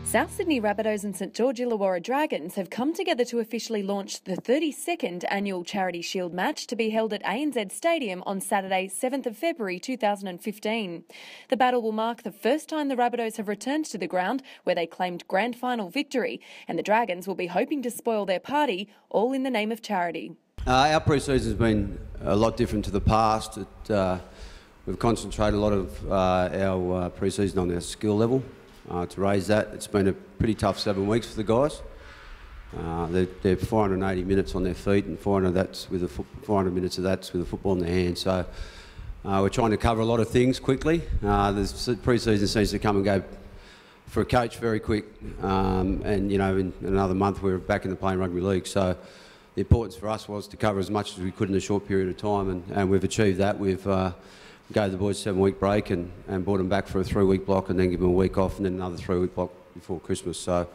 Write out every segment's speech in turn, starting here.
South Sydney Rabbitohs and St George Illawarra Dragons have come together to officially launch the 32nd annual Charity Shield match to be held at ANZ Stadium on Saturday, 7th of February 2015. The battle will mark the first time the Rabbitohs have returned to the ground where they claimed grand final victory, and the Dragons will be hoping to spoil their party, all in the name of charity. Our pre-season has been a lot different to the past. We've concentrated a lot of our pre-season on our skill level. To raise that, it's been a pretty tough 7 weeks for the guys. They're 480 minutes on their feet, and 400 minutes of that's with the football in their hands. So we're trying to cover a lot of things quickly. The pre-season seems to come and go for a coach very quick, and you know, in another month we're back in the playing rugby league. So the importance for us was to cover as much as we could in a short period of time, and we've achieved that. We've gave the boys a 7-week break and brought them back for a 3-week block, and then give them a week off, and then another 3-week block before Christmas. So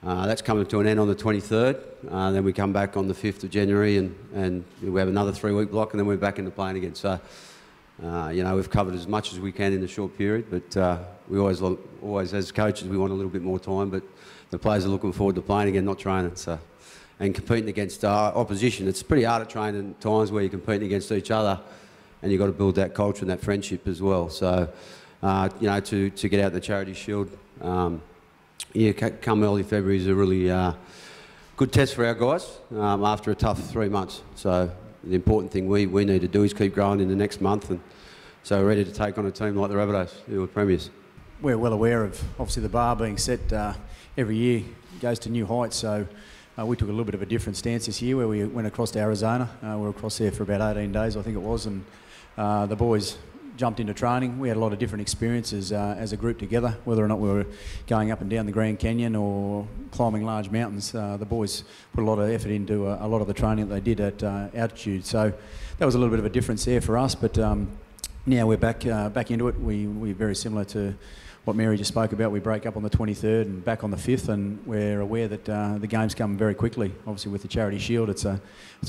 that's coming to an end on the 23rd. Then we come back on the 5th of January, and we have another 3-week block, and then we're back into playing again. So you know, we've covered as much as we can in a short period, but we always as coaches we want a little bit more time. But the players are looking forward to playing again, not training. So and competing against opposition. It's pretty hard at training at times where you're competing against each other, and you've got to build that culture and that friendship as well. So, you know, to get out the Charity Shield, yeah, come early February is a really good test for our guys after a tough 3 months. So the important thing we need to do is keep growing in the next month, and so we're ready to take on a team like the Rabbitohs, who are premiers. We're well aware of, obviously, the bar being set every year goes to new heights, so we took a little bit of a different stance this year where we went across to Arizona. We were across there for about 18 days, I think it was, and the boys jumped into training. We had a lot of different experiences as a group together, whether or not we were going up and down the Grand Canyon or climbing large mountains. The boys put a lot of effort into a lot of the training that they did at altitude. So that was a little bit of a difference there for us, but now we're back into it. We're very similar to what Mary just spoke about. We break up on the 23rd and back on the 5th, and we're aware that the games come very quickly. Obviously, with the Charity Shield, it's a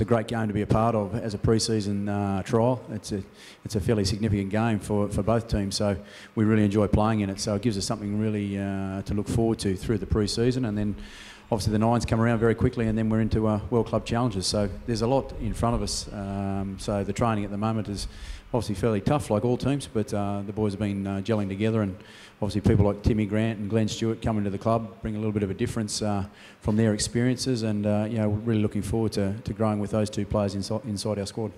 great game to be a part of as a pre-season trial. It's a fairly significant game for both teams, so we really enjoy playing in it. So it gives us something really to look forward to through the pre-season, and then obviously the Nines come around very quickly, and then we're into World Club Challenges. So there's a lot in front of us. So the training at the moment is obviously fairly tough, like all teams, but the boys have been gelling together, and obviously people like Timmy Grant and Glenn Stewart coming to the club bring a little bit of a difference from their experiences, and you know, really looking forward to growing with those two players inside our squad.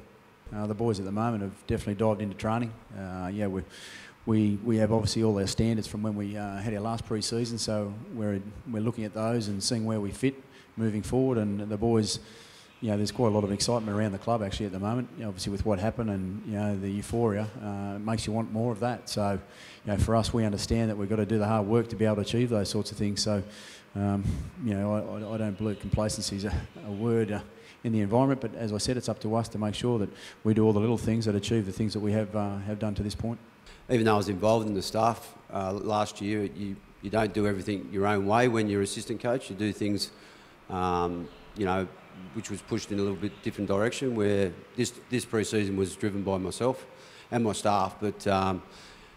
The boys at the moment have definitely dived into training. Yeah, we have obviously all our standards from when we had our last pre-season, so we're looking at those and seeing where we fit moving forward, and the boys, you know, there's quite a lot of excitement around the club actually at the moment. You know, obviously with what happened and, you know, the euphoria makes you want more of that. So, you know, for us, we understand that we've got to do the hard work to be able to achieve those sorts of things. So, you know, I don't believe complacency is a word in the environment, but as I said, it's up to us to make sure that we do all the little things that achieve the things that we have done to this point. Even though I was involved in the staff last year, you don't do everything your own way when you're assistant coach. You do things, you know, which was pushed in a little bit different direction, where this pre-season was driven by myself and my staff, but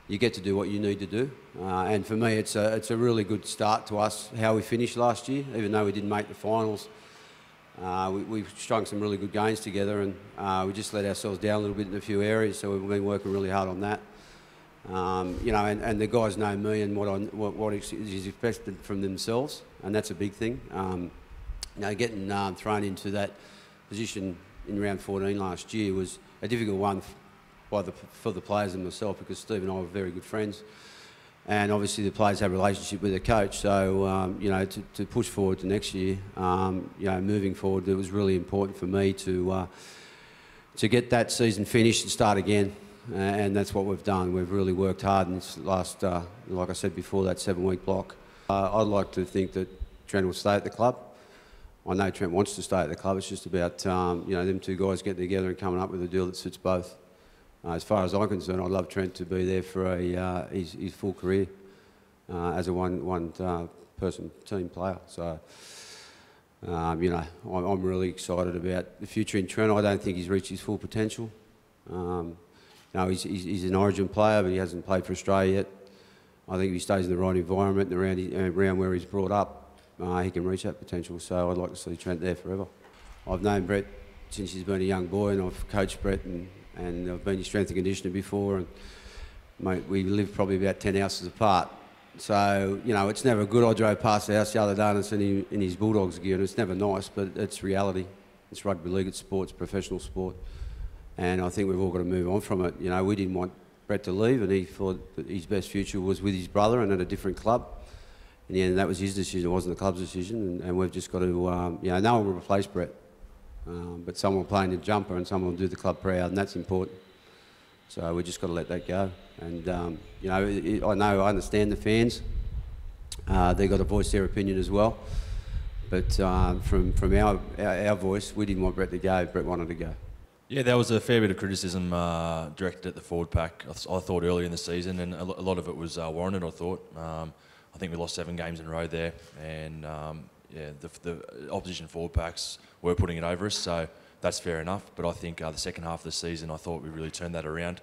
you get to do what you need to do. And for me, it's a really good start to us, how we finished last year. Even though we didn't make the finals, we strung some really good games together, and we just let ourselves down a little bit in a few areas, so we've been working really hard on that. You know, and the guys know me and what is expected from themselves, and that's a big thing. You know, getting thrown into that position in round 14 last year was a difficult one for the players and myself, because Steve and I were very good friends, and obviously the players have a relationship with their coach. So you know, to push forward to next year, you know, moving forward, it was really important for me to get that season finished and start again, and that's what we've done. We've really worked hard in this last, like I said before, that 7-week block. I'd like to think that Trent will stay at the club. I know Trent wants to stay at the club. It's just about you know, them two guys getting together and coming up with a deal that suits both. As far as I'm concerned, I'd love Trent to be there for his full career as a one-person team player. So you know, I'm really excited about the future in Trent. I don't think he's reached his full potential. You know, he's an Origin player, but he hasn't played for Australia yet. I think if he stays in the right environment and around where he's brought up, he can reach that potential. So I'd like to see Trent there forever. I've known Brett since he's been a young boy, and I've coached Brett, and I've been his strength and conditioner before, and mate, we live probably about 10 houses apart. So, you know, it's never good. I drove past the house the other day and I seen him in his Bulldogs gear, and it's never nice, but it's reality. It's rugby league, it's sport, it's professional sport. And I think we've all got to move on from it. You know, we didn't want Brett to leave, and he thought that his best future was with his brother and at a different club. In the end, that was his decision, it wasn't the club's decision, and we've just got to, you know, no one will replace Brett. But someone playing the jumper and someone will do the club proud, and that's important. So we just got to let that go. And, you know, I understand the fans. They've got to voice their opinion as well. But from our voice, we didn't want Brett to go, Brett wanted to go. Yeah, there was a fair bit of criticism directed at the forward pack, I thought, earlier in the season, and a lot of it was warranted, I thought. I think we lost 7 games in a row there, and yeah, the opposition forward packs were putting it over us, so that's fair enough. But I think the second half of the season, I thought we really turned that around.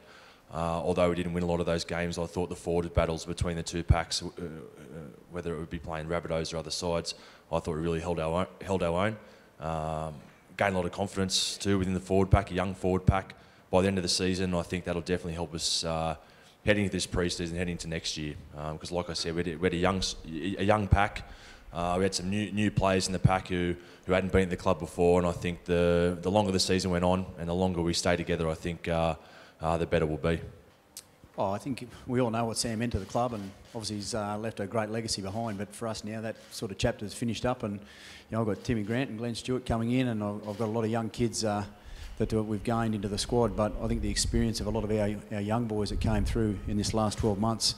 Although we didn't win a lot of those games, I thought the forward battles between the two packs, whether it would be playing Rabbitohs or other sides, I thought we really held our own. Gained a lot of confidence too within the forward pack, a young forward pack. By the end of the season, I think that'll definitely help us heading into this pre-season, heading into next year. Because like I said, we had a young pack. We had some new players in the pack who hadn't been in the club before, and I think the longer the season went on and the longer we stay together, I think the better we'll be. Oh, I think we all know what Sam meant to the club, and obviously he's left a great legacy behind. But for us now, that sort of chapter's finished up, and you know, I've got Timmy Grant and Glenn Stewart coming in, and I've got a lot of young kids that we've gained into the squad. But I think the experience of a lot of our young boys that came through in this last 12 months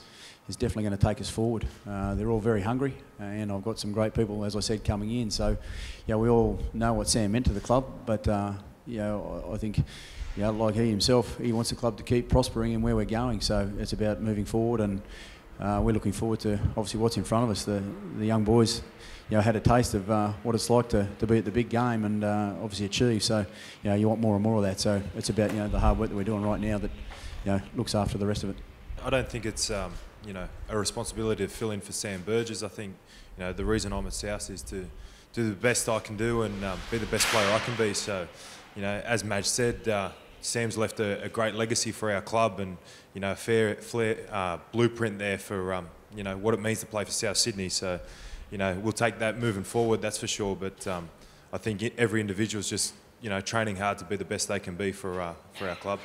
is definitely going to take us forward. They're all very hungry, and I've got some great people, as I said, coming in. So, yeah, we all know what Sam meant to the club, but you know, I think, you know, like he himself, he wants the club to keep prospering and where we're going. So it's about moving forward, and we're looking forward to obviously what's in front of us. The young boys, you know, had a taste of what it's like to be at the big game and obviously achieve. So, you know, you want more and more of that. So it's about, you know, the hard work that we're doing right now that, you know, looks after the rest of it. I don't think it's you know, a responsibility to fill in for Sam Burgess. I think, you know, the reason I'm at South is to do the best I can do and be the best player I can be. So, you know, as Madge said, Sam's left a great legacy for our club, and, you know, a fair blueprint there for you know, what it means to play for South Sydney. So, you know, we'll take that moving forward, that's for sure. But I think every individual's just, you know, training hard to be the best they can be for our club.